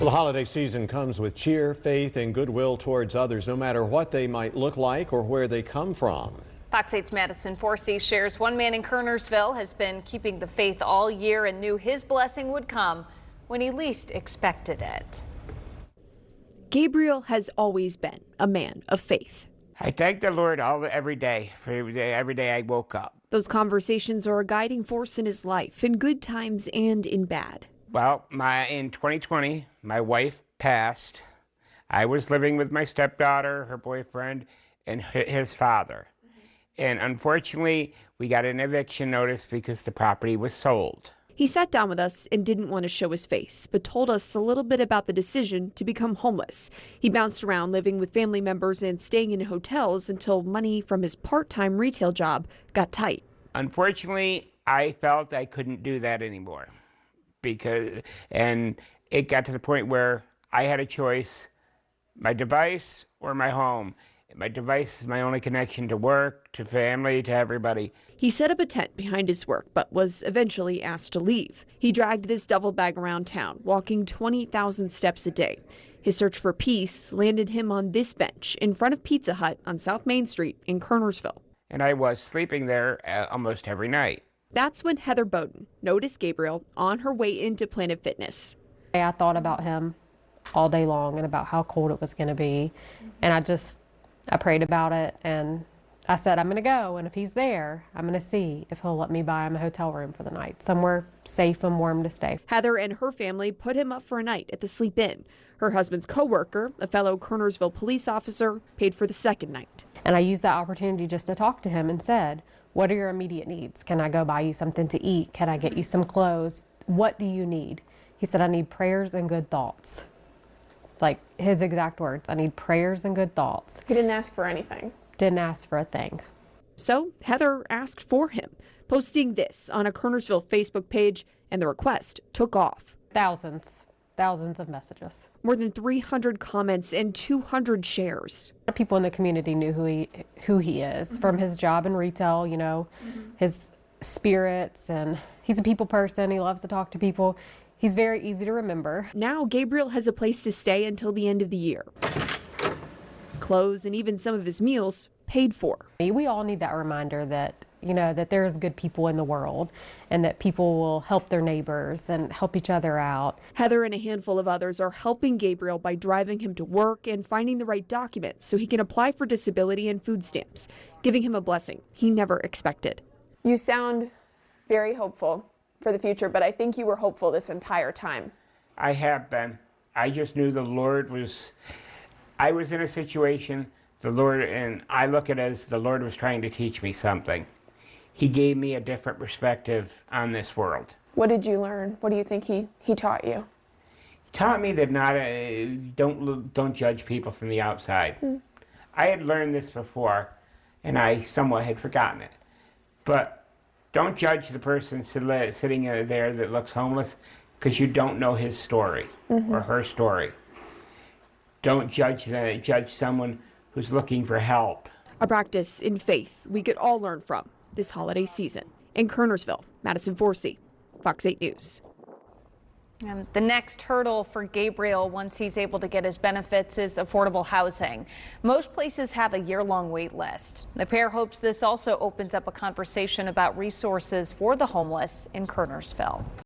Well, the holiday season comes with cheer, faith, and goodwill towards others, no matter what they might look like or where they come from. Fox 8's Madison Forsey shares one man in Kernersville has been keeping the faith all year and knew his blessing would come when he least expected it. Gabriel has always been a man of faith. I thank the Lord every day for every day I woke up. Those conversations are a guiding force in his life, in good times and in bad. Well, in 2020, my wife passed. I was living with my stepdaughter, her boyfriend, and his father. And unfortunately, we got an eviction notice because the property was sold. He sat down with us and didn't want to show his face, but told us a little bit about the decision to become homeless. He bounced around living with family members and staying in hotels until money from his part-time retail job got tight. Unfortunately, I felt I couldn't do that anymore. And it got to the point where I had a choice, my device or my home. My device is my only connection to work, to family, to everybody. He set up a tent behind his work, but was eventually asked to leave. He dragged this duffel bag around town, walking 20,000 steps a day. His search for peace landed him on this bench in front of Pizza Hut on South Main Street in Kernersville. And I was sleeping there almost every night. That's when Heather Bowden noticed Gabriel on her way into Planet Fitness. I thought about him all day long and about how cold it was going to be. And I prayed about it, and I said, I'm going to go, and if he's there, I'm going to see if he'll let me buy him a hotel room for the night, somewhere safe and warm to stay. Heather and her family put him up for a night at the Sleep Inn. Her husband's co-worker, a fellow Kernersville police officer, paid for the second night. And I used that opportunity just to talk to him and said, what are your immediate needs? Can I go buy you something to eat? Can I get you some clothes? What do you need? He said, I need prayers and good thoughts. Like his exact words, I need prayers and good thoughts. He didn't ask for anything. Didn't ask for a thing. So Heather asked for him, posting this on a Kernersville Facebook page, and the request took off. Thousands of messages. More than 300 comments and 200 shares. People in the community knew who he is from his job in retail, his spirits, and he's a people person. He loves to talk to people. He's very easy to remember. Now Gabriel has a place to stay until the end of the year. Clothes and even some of his meals paid for. We all need that reminder that, that there's good people in the world and that people will help their neighbors and help each other out. Heather and a handful of others are helping Gabriel by driving him to work and finding the right documents so he can apply for disability and food stamps, giving him a blessing he never expected. You sound very hopeful for the future, but I think you were hopeful this entire time. I have been. I just knew the Lord was, I was in a situation, and I look at it as the Lord was trying to teach me something. He gave me a different perspective on this world. What did you learn? What do you think he taught you? He taught me that don't judge people from the outside. I had learned this before, and I somewhat had forgotten it. But don't judge the person sitting there that looks homeless because you don't know his story or her story. Don't judge someone who's looking for help. A practice in faith we could all learn from this holiday season. In Kernersville, Madison Forsey, Fox 8 News. And the next hurdle for Gabriel once he's able to get his benefits is affordable housing. Most places have a year-long wait list. The pair hopes this also opens up a conversation about resources for the homeless in Kernersville.